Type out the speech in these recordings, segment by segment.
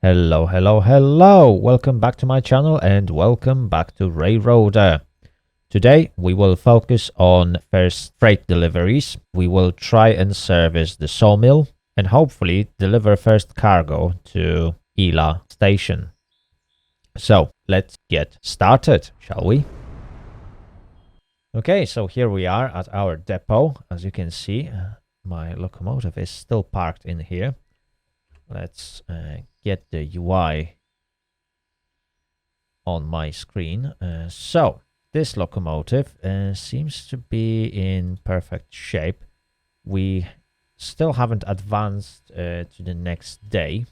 Hello, hello, hello! Welcome back to my channel and welcome back to Railroader. Today we will focus on first freight deliveries. We will try and service the sawmill and hopefully deliver first cargo to Ela station. So let's get started, shall we? Okay, so here we are at our depot. As you can see, my locomotive is still parked in here. Let's get the UI on my screen. So this locomotive seems to be in perfect shape. We still haven't advanced to the next day.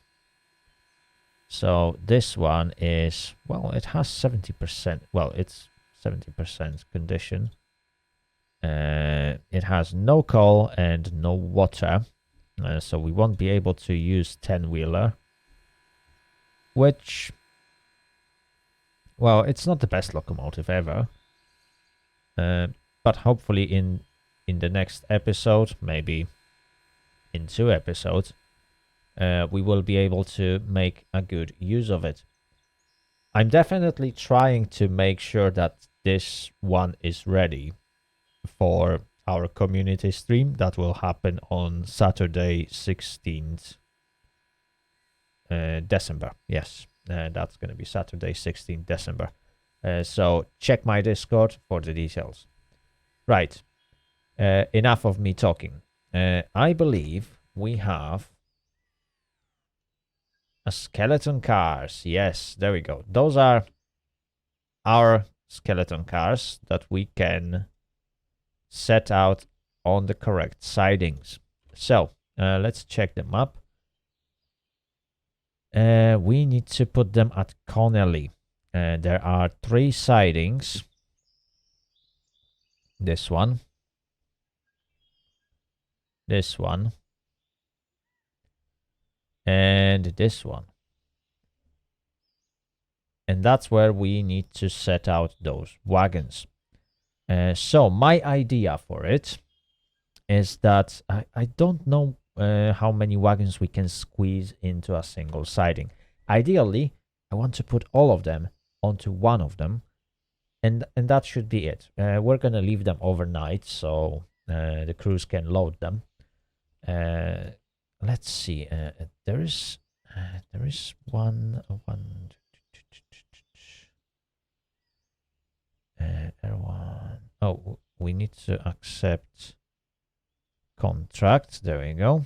So this one is, well, it has 70%. Well, it's 70% condition. It has no coal and no water. So we won't be able to use 10-wheeler, which, well, it's not the best locomotive ever. But hopefully in the next episode, maybe in 2 episodes, we will be able to make a good use of it. I'm definitely trying to make sure that this one is ready for our community stream that will happen on Saturday 16th December. Yes, that's going to be Saturday 16th December. So check my Discord for the details. Right, enough of me talking. I believe we have a skeleton cars. Yes, there we go. Those are our skeleton cars that we can set out on the correct sidings. So let's check them up. We need to put them at Connelly. There are 3 sidings. This one, this one, and this one. And that's where we need to set out those wagons. So my idea for it is that I don't know how many wagons we can squeeze into a single siding. Ideally, I want to put all of them onto one of them, and that should be it. We're gonna leave them overnight so the crews can load them. Let's see. There is one. Oh, we need to accept contract. There we go.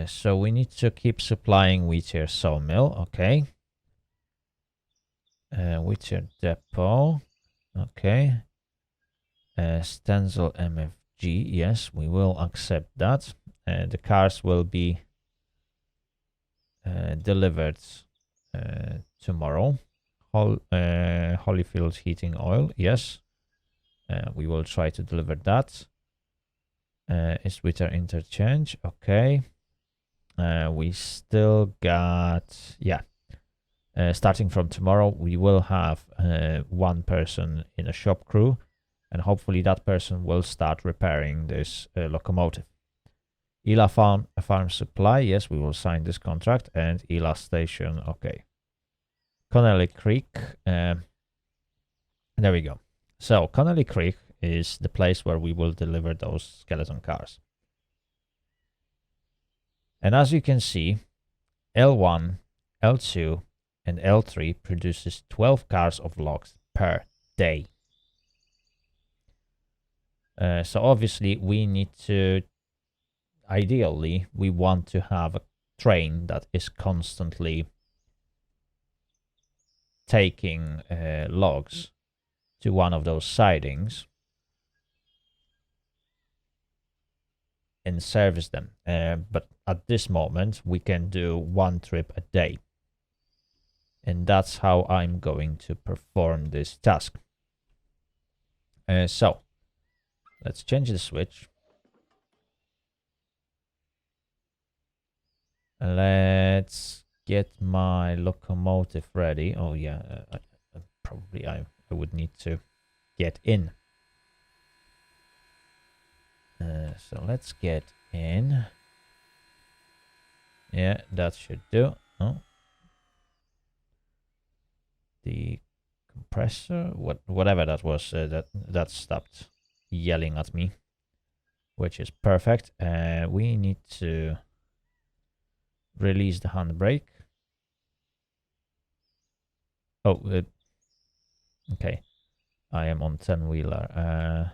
So we need to keep supplying Whittier sawmill. Okay. Whittier depot. Okay. Stenzel MFG. Yes, we will accept that. The cars will be delivered tomorrow. Holyfield heating oil. Yes. We will try to deliver that. Is Whittier interchange. Okay. We still got, yeah. Starting from tomorrow, we will have 1 person in a shop crew, and hopefully that person will start repairing this locomotive. Ela farm supply, yes, we will sign this contract, and Ela station, okay. Connelly Creek, there we go. So Connelly Creek is the place where we will deliver those skeleton cars. And as you can see, L1, L2, and L3 produces 12 cars of logs per day. So obviously we need to, ideally, we want to have a train that is constantly taking logs to one of those sidings and service them. But at this moment, we can do 1 trip a day. And that's how I'm going to perform this task. So let's change the switch. Let's get my locomotive ready. Oh yeah, probably I would need to get in. So let's get in. Yeah, that should do. Oh. The compressor, whatever that was, that stopped yelling at me, which is perfect. We need to release the handbrake. Oh, okay. I am on 10-wheeler.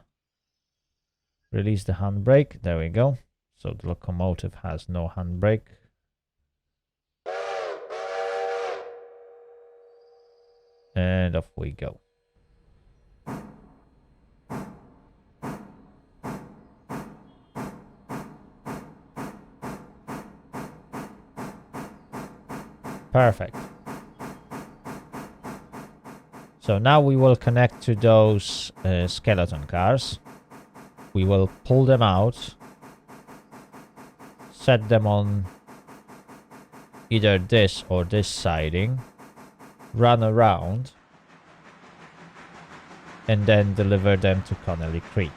Release the handbrake. There we go. So the locomotive has no handbrake. And off we go. Perfect. So now we will connect to those skeleton cars. We will pull them out, set them on either this or this siding, run around, and then deliver them to Connelly Creek.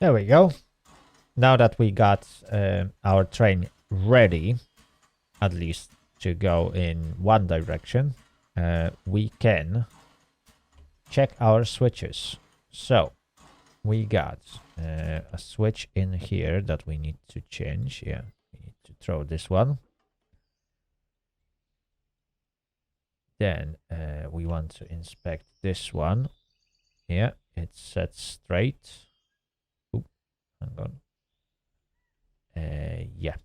There we go. Now that we got our train ready, at least to go in one direction, we can check our switches. So we got a switch in here that we need to change. Yeah, we need to throw this one. Then we want to inspect this one. Yeah, it's set straight. Oop, hang on. Yeah,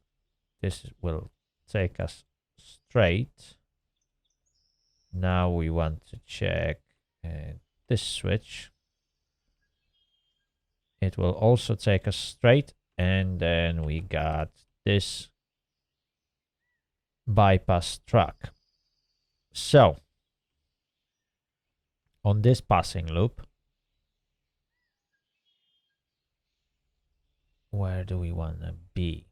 this will take us straight. Now we want to check this switch. It will also take us straight. And then we got this bypass track. So on this passing loop, where do we want to be?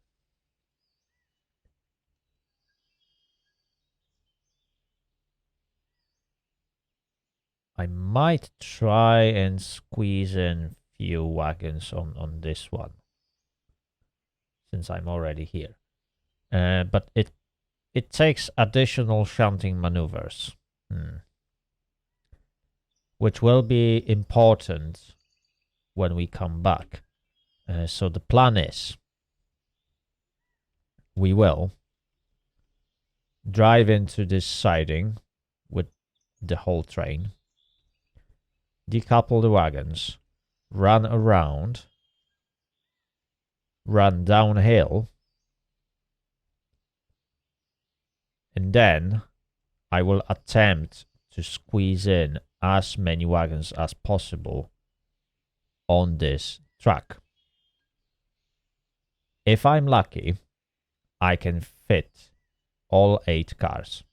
I might try and squeeze in few wagons on this one, since I'm already here. But it takes additional shunting maneuvers, which will be important when we come back. So the plan is we will drive into this siding with the whole train, decouple the wagons, run around, run downhill, and then I will attempt to squeeze in as many wagons as possible on this track. If I'm lucky, I can fit all 8 cars.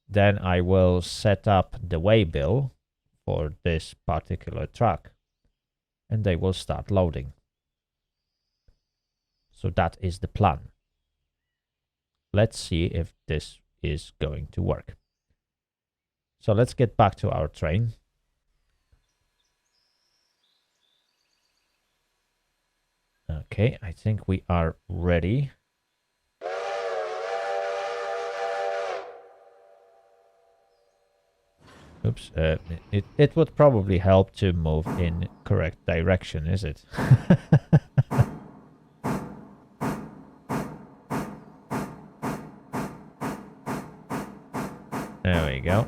Then I will set up the waybill for this particular track, and they will start loading. So that is the plan. Let's see if this is going to work. So let's get back to our train. Okay, I think we are ready. Oops, it would probably help to move in correct direction, is it? There we go.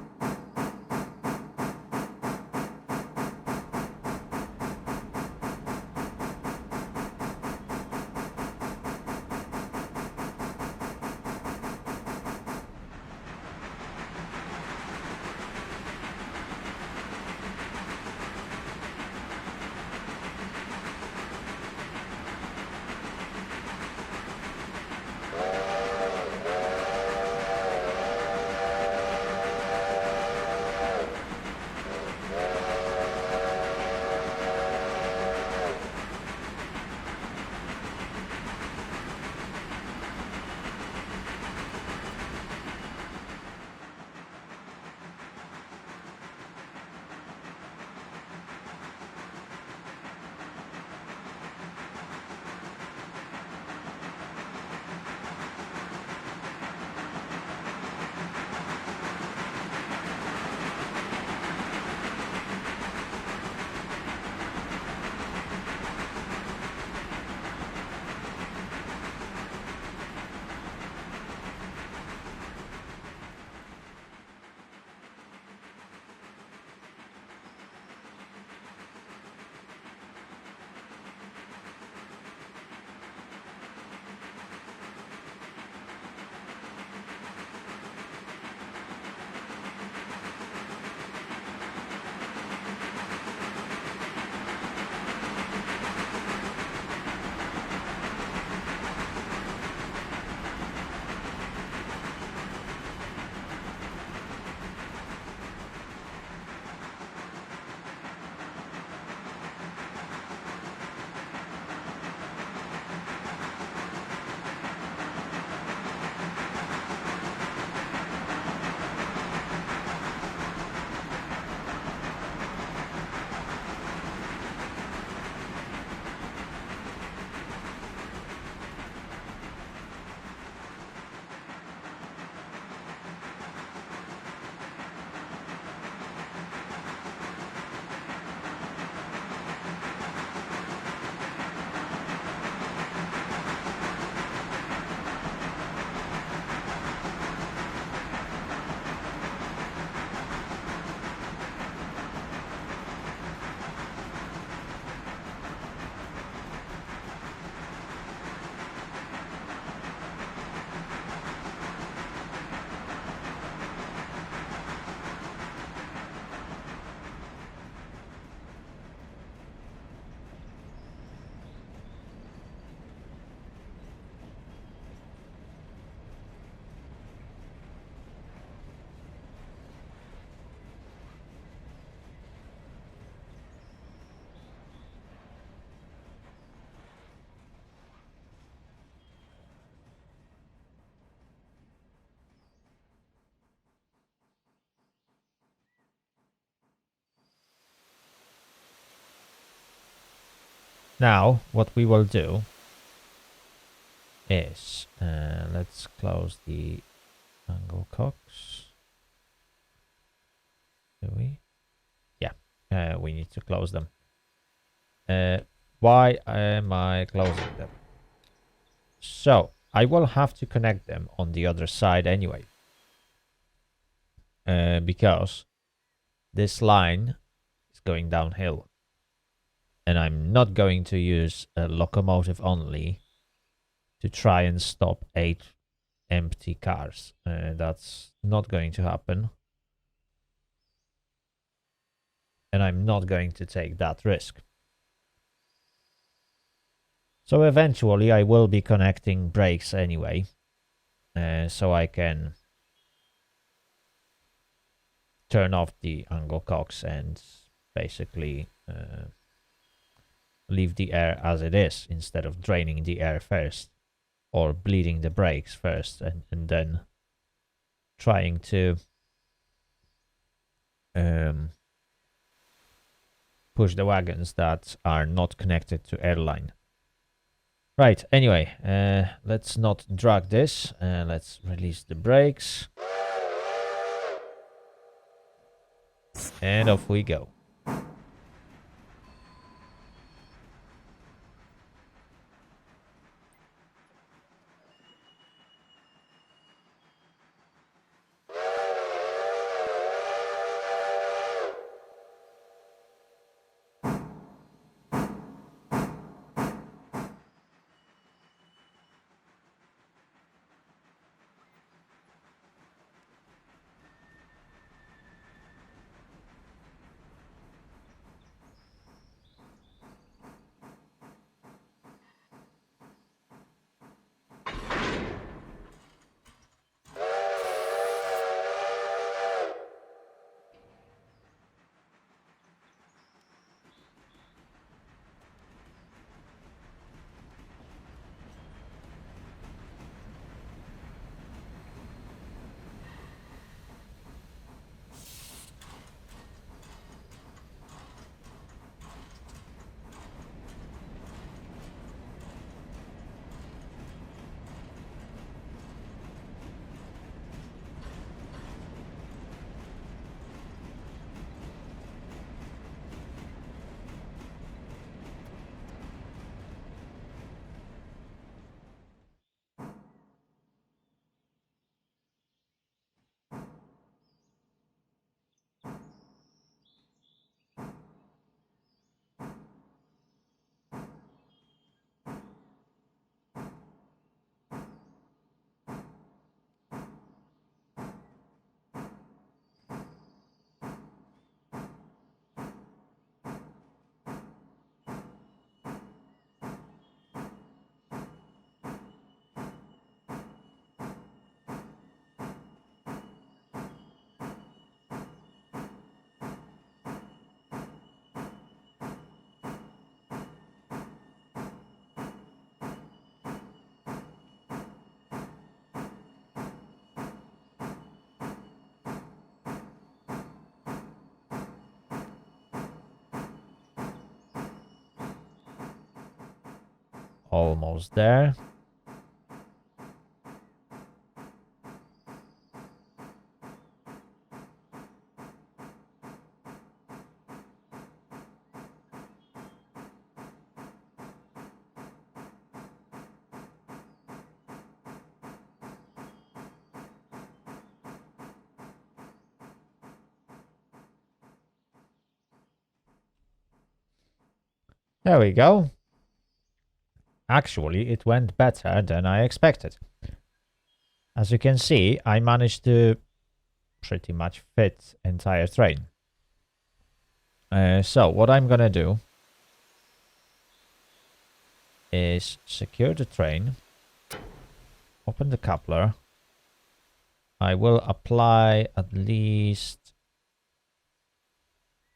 Now, what we will do is, let's close the angle cocks. Do we? Yeah, we need to close them. Why am I closing them? So, I will have to connect them on the other side anyway. Because this line is going downhill. And I'm not going to use a locomotive only to try and stop 8 empty cars. That's not going to happen. And I'm not going to take that risk. So eventually I will be connecting brakes anyway. So I can turn off the angle cocks and basically leave the air as it is instead of draining the air first or bleeding the brakes first and then trying to push the wagons that are not connected to airline. Right, anyway, let's not drag this. Let's release the brakes. And off we go. Almost there. There we go. Actually, it went better than I expected. As you can see, I managed to pretty much fit entire train. So what I'm gonna do is secure the train, open the coupler. I will apply at least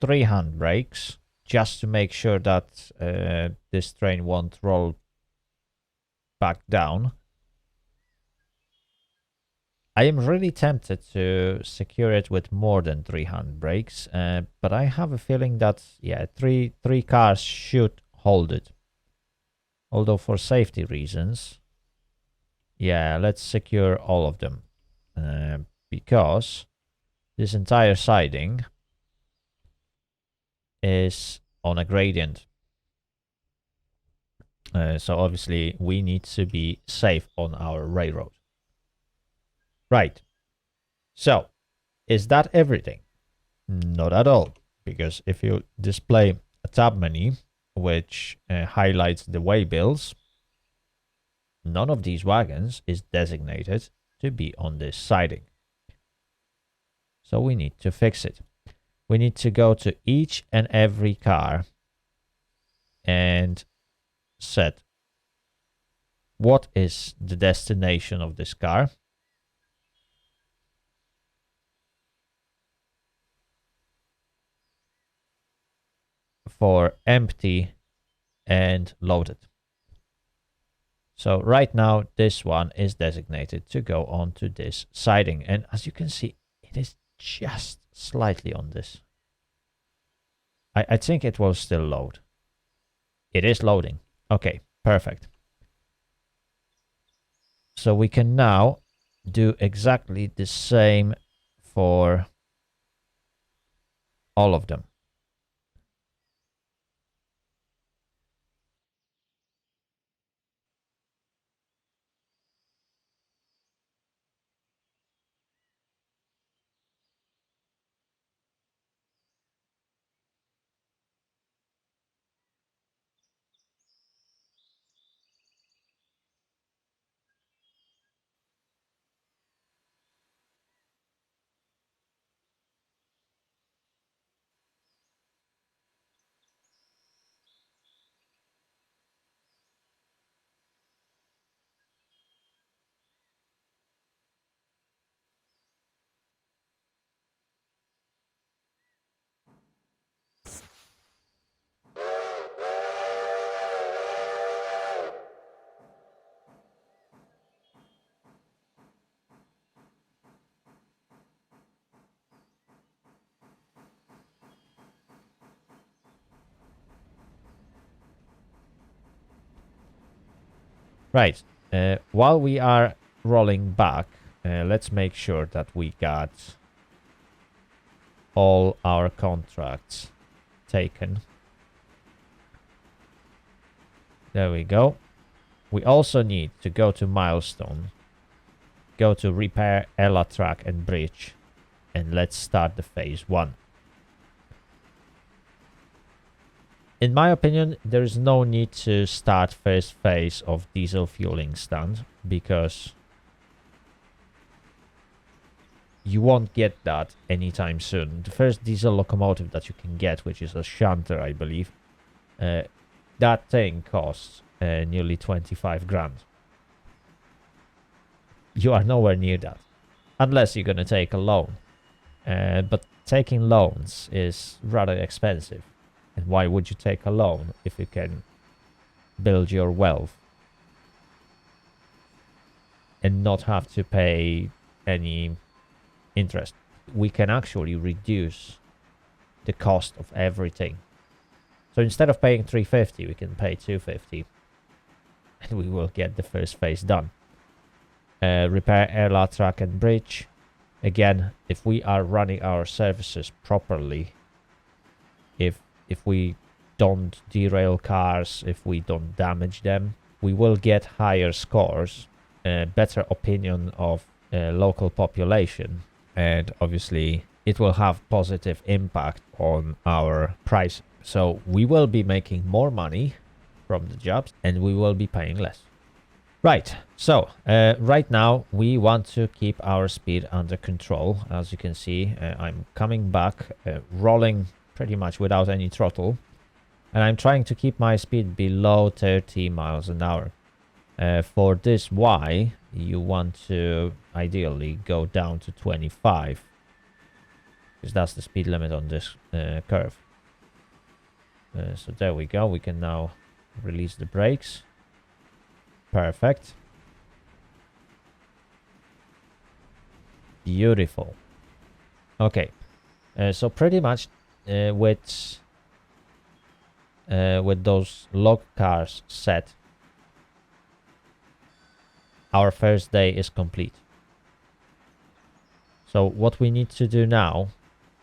3 handbrakes just to make sure that this train won't roll back down. I am really tempted to secure it with more than 3 handbrakes, but I have a feeling that, yeah, three cars should hold it. although for safety reasons, yeah, let's secure all of them, because this entire siding is on a gradient. So obviously we need to be safe on our railroad. Right. So is that everything? Not at all, because if you display a tab menu which highlights the way bills, none of these wagons is designated to be on this siding. So we need to fix it. We need to go to each and every car and set what is the destination of this car. For empty and loaded. So right now this one is designated to go onto this siding, and as you can see it is just slightly on this. I think it will still load. It is loading. Okay, perfect. So we can now do exactly the same for all of them. Right. While we are rolling back, let's make sure that we got all our contracts taken. There we go. We also need to go to milestone, go to repair Ella track and bridge, and let's start the phase 1. In my opinion, there is no need to start first phase of diesel fueling stand, because you won't get that anytime soon. The first diesel locomotive that you can get, which is a shunter, I believe, that thing costs nearly 25 grand. You are nowhere near that, unless you're going to take a loan. But taking loans is rather expensive. And why would you take a loan if you can build your wealth and not have to pay any interest? We can actually reduce the cost of everything. So instead of paying 350, we can pay 250, and we will get the first phase done. Repair airlock track and bridge. Again, if we are running our services properly, if we don't derail cars, if we don't damage them, we will get higher scores, better opinion of local population, and obviously it will have positive impact on our price. So we will be making more money from the jobs and we will be paying less. Right, so right now we want to keep our speed under control. As you can see, I'm coming back, rolling pretty much without any throttle, and I'm trying to keep my speed below 30 miles an hour. For this Y, you want to ideally go down to 25, because that's the speed limit on this curve. So there we go. We can now release the brakes. Perfect. Beautiful. Okay. So pretty much with those log cars set, our first day is complete. So what we need to do now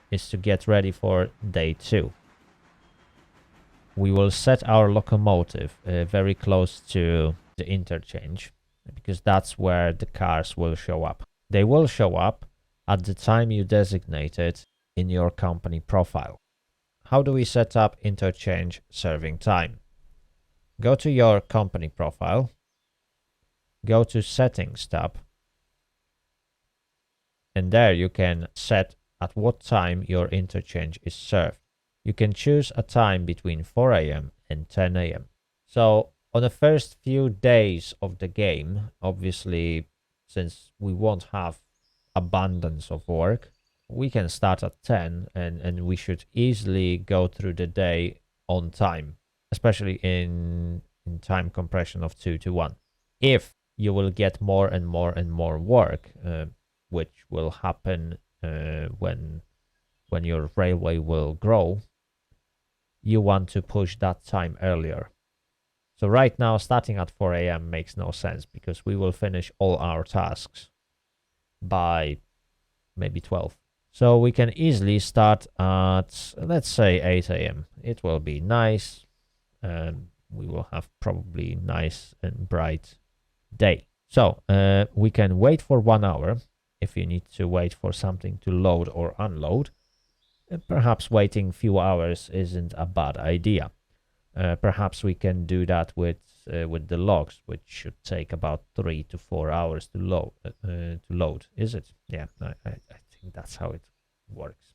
is to get ready for day 2. We will set our locomotive very close to the interchange, because that's where the cars will show up. They will show up at the time you designated in your company profile. How do we set up interchange serving time? Go to your company profile, go to Settings tab, and there you can set at what time your interchange is served. You can choose a time between 4 a.m. and 10 a.m. So on the first few days of the game, obviously, since we won't have abundance of work, we can start at 10 and we should easily go through the day on time, especially in time compression of 2 to 1. If you will get more and more and more work, which will happen when your railway will grow, you want to push that time earlier. So right now, starting at 4 a.m. makes no sense, because we will finish all our tasks by maybe 12. So we can easily start at, let's say, 8 a.m. It will be nice, and we will have probably nice and bright day. So we can wait for 1 hour if you need to wait for something to load or unload. Perhaps waiting a few hours isn't a bad idea. Perhaps we can do that with the logs, which should take about 3 to 4 hours to load. Is it? Yeah, I think that's how it works.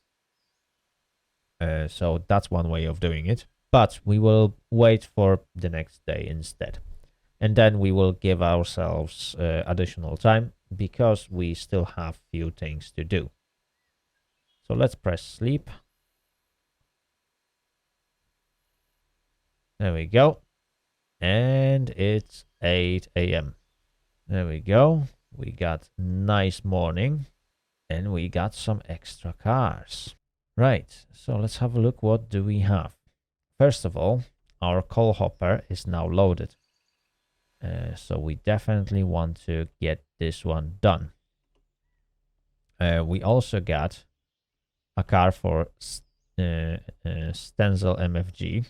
So that's one way of doing it. But we will wait for the next day instead. And then we will give ourselves additional time, because we still have few things to do. So let's press sleep. There we go. And it's 8 a.m. There we go. We got nice morning, and we got some extra cars. Right, so let's have a look. What do we have? First of all, our coal hopper is now loaded. So we definitely want to get this one done. We also got a car for Stenzel MFG,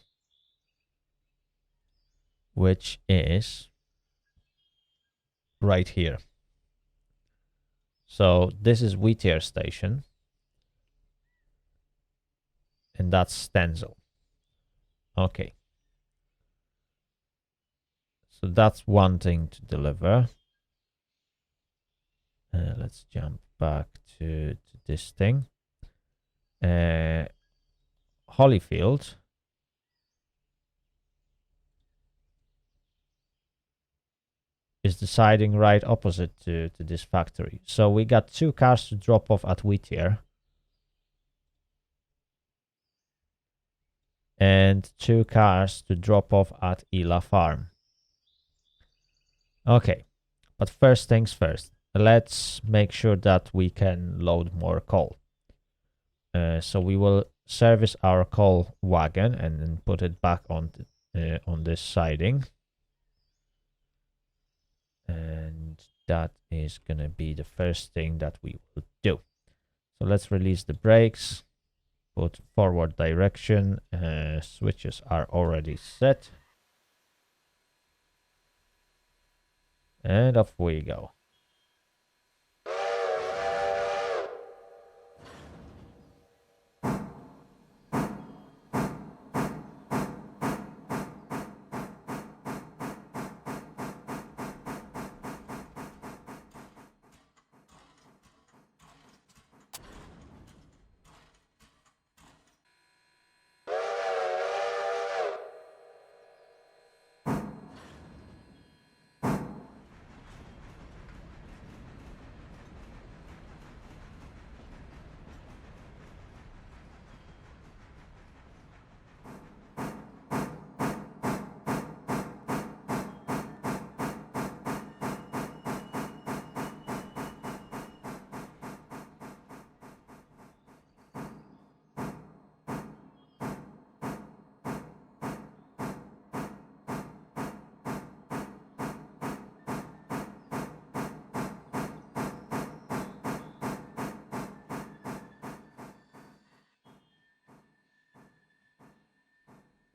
which is right here. So this is Whittier Station, and that's Stenzel. Okay. So that's one thing to deliver. Let's jump back to this thing. Holyfield is the siding right opposite to this factory. So we got 2 cars to drop off at Whittier, and 2 cars to drop off at Ela Farm. Okay, but first things first. Let's make sure that we can load more coal. So we will service our coal wagon and then put it back on this siding. And that is going to be the first thing that we will do. So let's release the brakes, put forward direction, switches are already set. And off we go.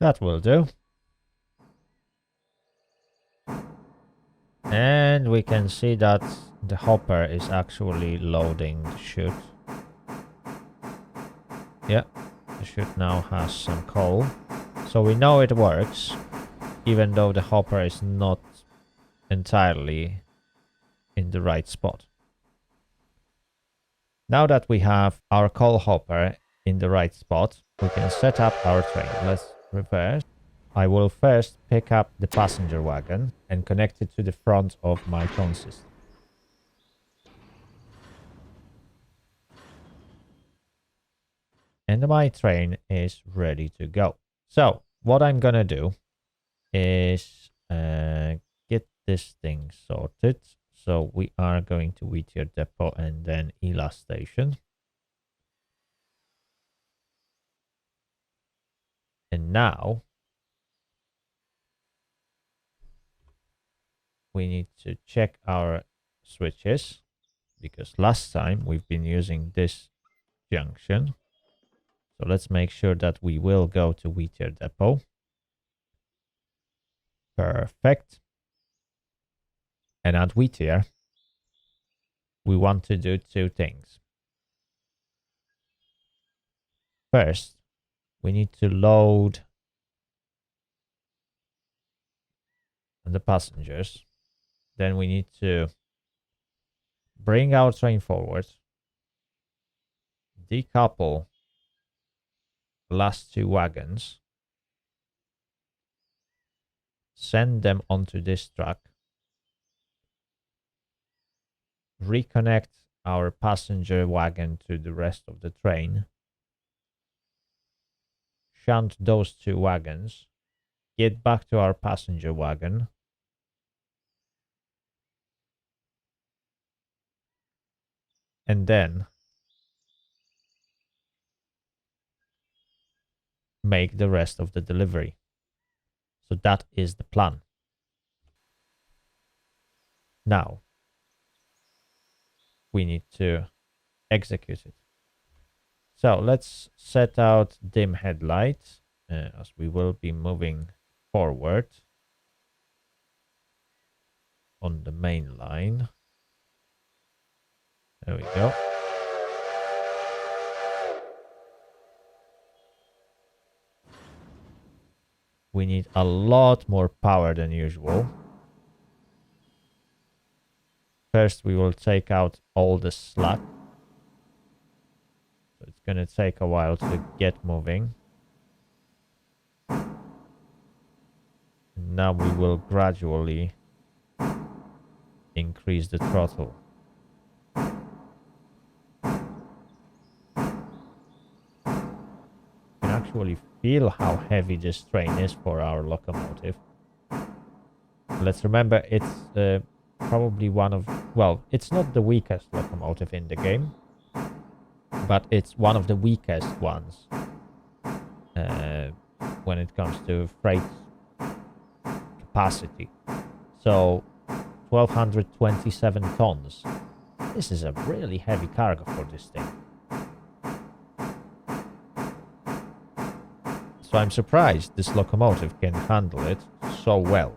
That will do. And we can see that the hopper is actually loading the chute. Yeah, the chute now has some coal. So we know it works, even though the hopper is not entirely in the right spot. Now that we have our coal hopper in the right spot, we can set up our train. Let's reverse. I will first pick up the passenger wagon and connect it to the front of my tone system. And my train is ready to go. So what I'm gonna do is get this thing sorted. So we are going to Whittier Depot and then Ela Station. And now we need to check our switches, because last time we've been using this junction. So let's make sure that we will go to Whittier Depot. Perfect. And at Whittier, we want to do two things. First, we need to load the passengers. Then we need to bring our train forward, decouple the last two wagons, send them onto this track, reconnect our passenger wagon to the rest of the train, shunt those two wagons, get back to our passenger wagon, and then make the rest of the delivery. So that is the plan. Now, we need to execute it. So let's set out dim headlights as we will be moving forward on the main line. There we go. We need a lot more power than usual. First, we will take out all the slack. So it's going to take a while to get moving. And now we will gradually increase the throttle. You can actually feel how heavy this train is for our locomotive. Let's remember it's probably one of, well, it's not the weakest locomotive in the game, but it's one of the weakest ones when it comes to freight capacity. So 1227 tons. This is a really heavy cargo for this thing. So I'm surprised this locomotive can handle it so well.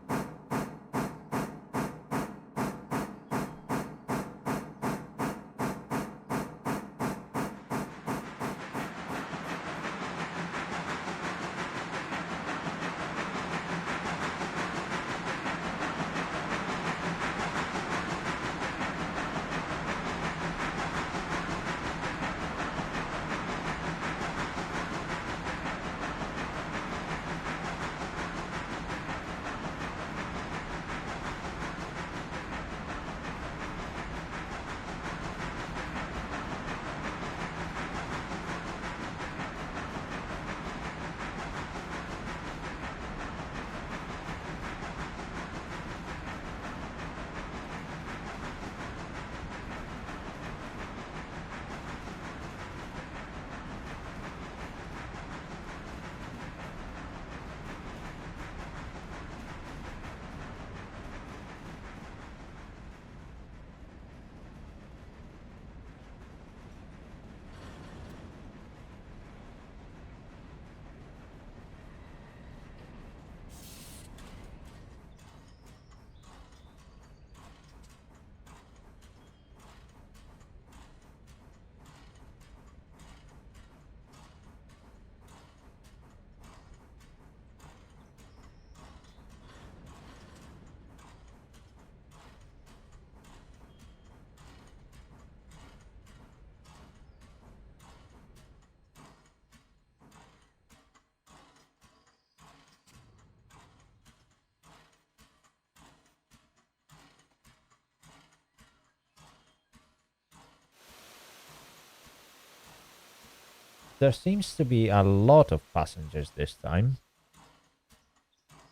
there seems to be a lot of passengers this time.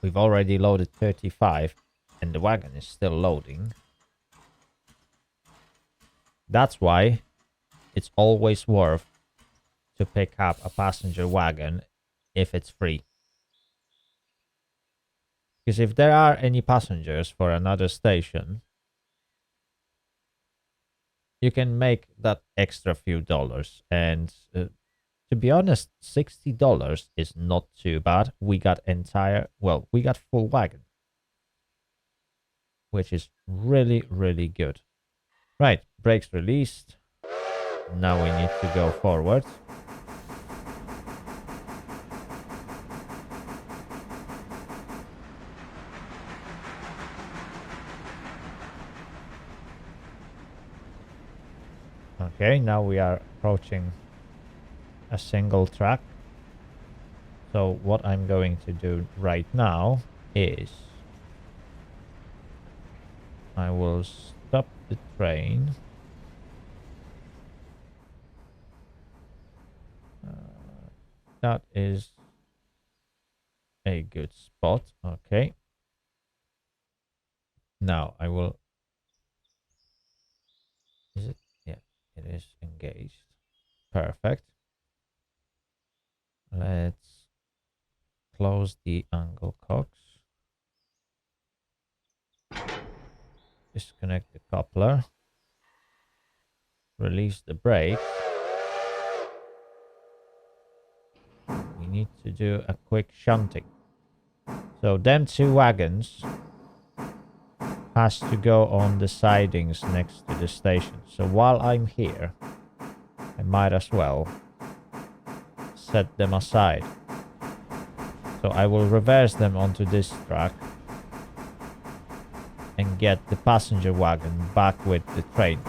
We've already loaded 35 and the wagon is still loading. That's why it's always worth to pick up a passenger wagon if it's free. Because if there are any passengers for another station, you can make that extra few dollars. And to be honest, $60 is not too bad. We got we got full wagon, which is really, really good. Right, brakes released. Now we need to go forward. Okay, now we are approaching a single track. So what I'm going to do right now is I will stop the train. That is a good spot. Okay. Now I will... Is it? Yeah, it is engaged. Perfect. Let's close the angle cocks. Disconnect the coupler. Release the brake. We need to do a quick shunting. So them two wagons has to go on the sidings next to the station. So while I'm here, I might as well set them aside. So I will reverse them onto this track and get the passenger wagon back with the train.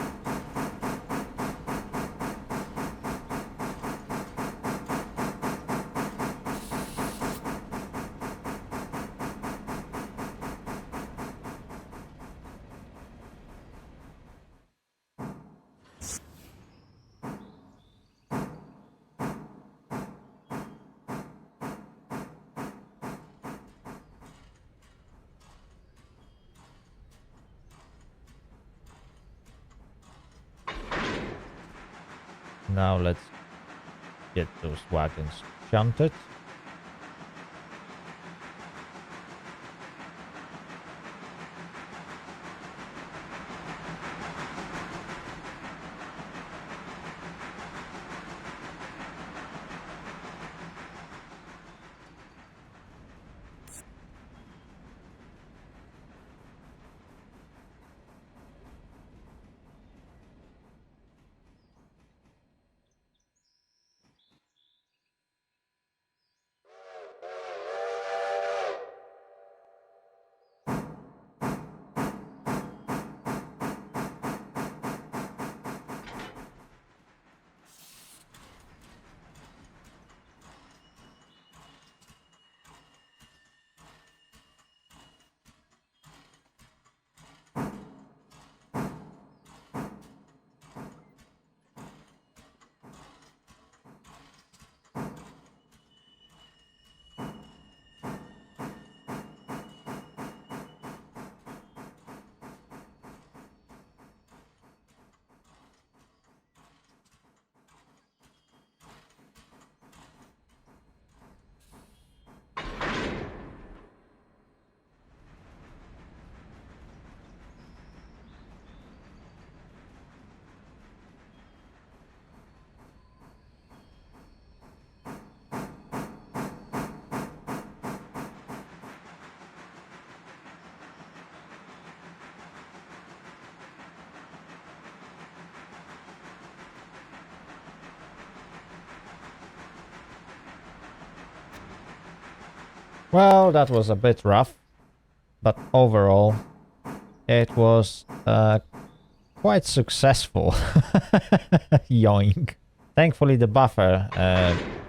Now let's get those wagons shunted. Well, that was a bit rough, but overall it was quite successful. Yoink. Thankfully the buffer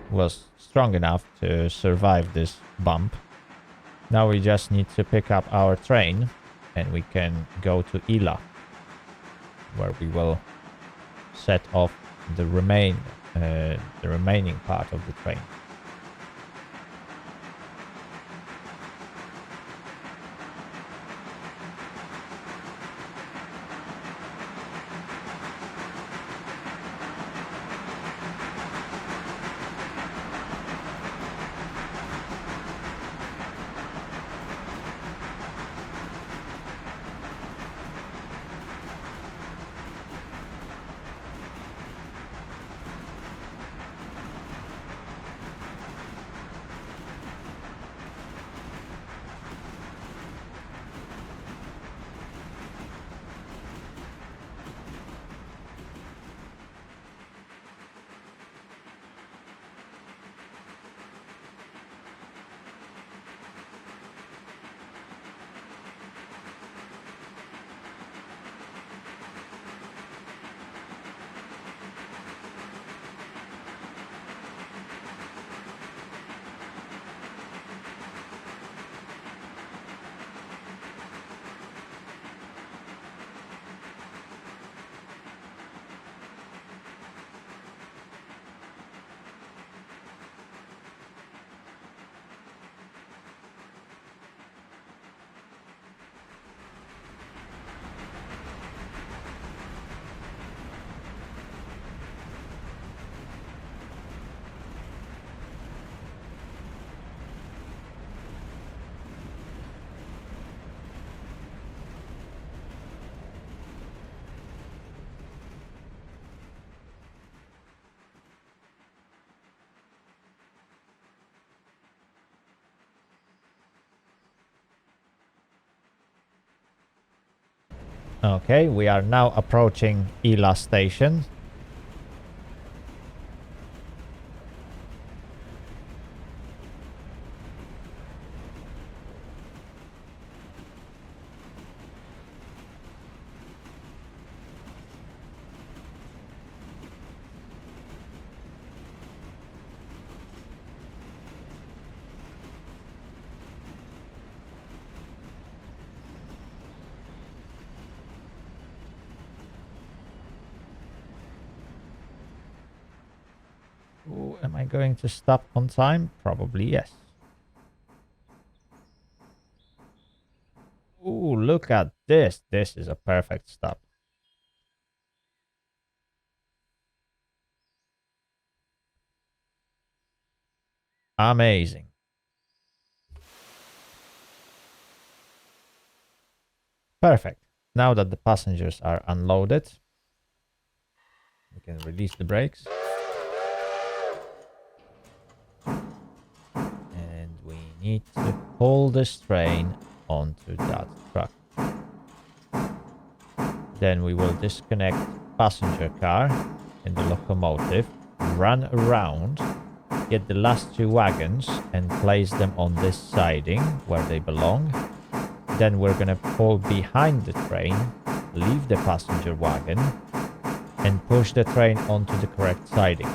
was strong enough to survive this bump. Now we just need to pick up our train and we can go to Ila, where we will set off the remainder. the remaining part of the train. Okay, we are now approaching Ila station. Ooh, am I going to stop on time? Probably yes. Ooh, look at this. This is a perfect stop. Amazing. Perfect. Now that the passengers are unloaded, we can release the brakes. And we need to pull this train onto that truck. Then we will disconnect passenger car and the locomotive, run around, get the last two wagons and place them on this siding where they belong. Then we're gonna pull behind the train, leave the passenger wagon, and push the train onto the correct siding.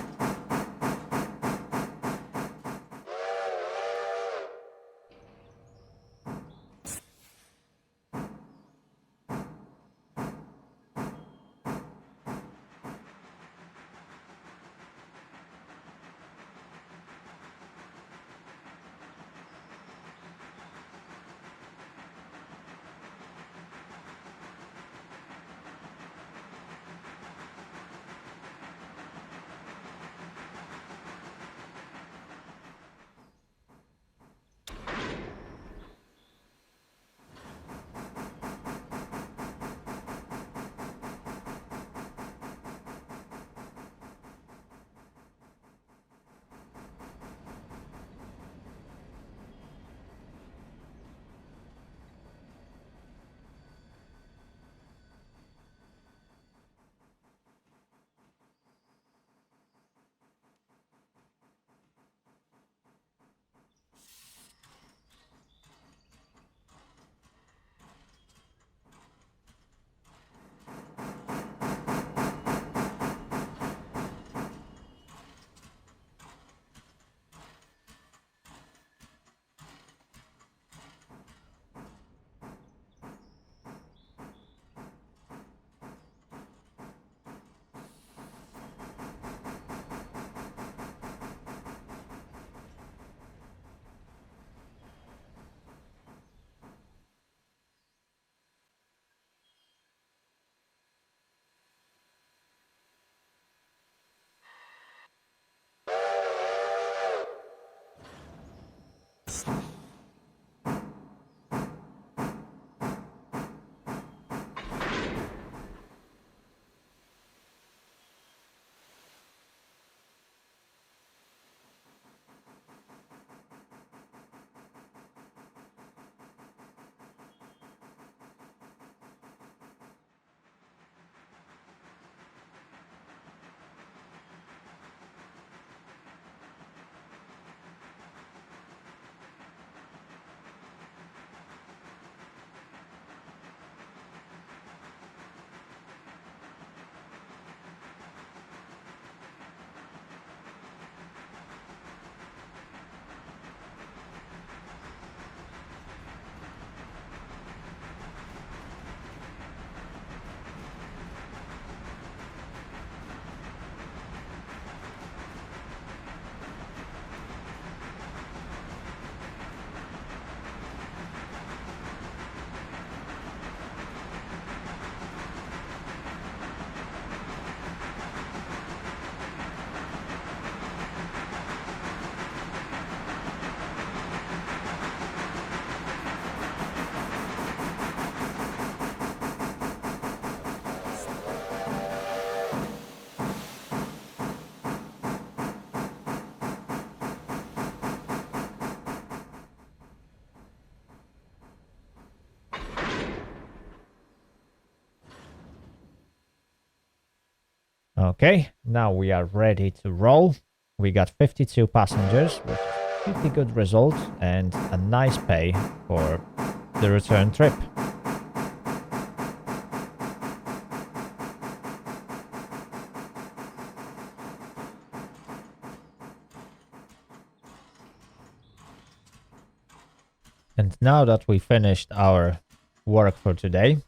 Okay, now we are ready to roll. We got 52 passengers, which is a pretty good result and a nice pay for the return trip. And now that we finished our work for today,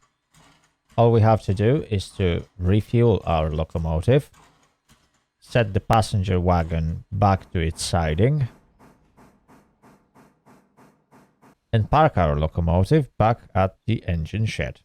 all we have to do is to refuel our locomotive, set the passenger wagon back to its siding, and park our locomotive back at the engine shed.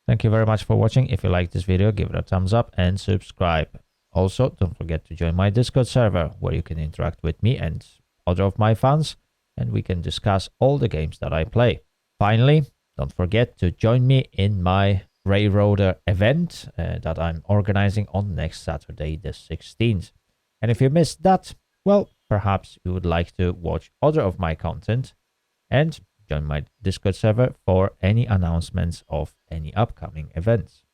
Thank you very much for watching. If you like this video, give it a thumbs up and subscribe. Also, don't forget to join my Discord server where you can interact with me and other of my fans, and we can discuss all the games that I play. Finally, don't forget to join me in my Railroader event that I'm organizing on next Saturday, the 16th. And if you missed that, well, perhaps you would like to watch other of my content and join my Discord server for any announcements of any upcoming events.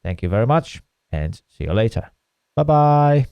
Thank you very much and see you later. Bye-bye.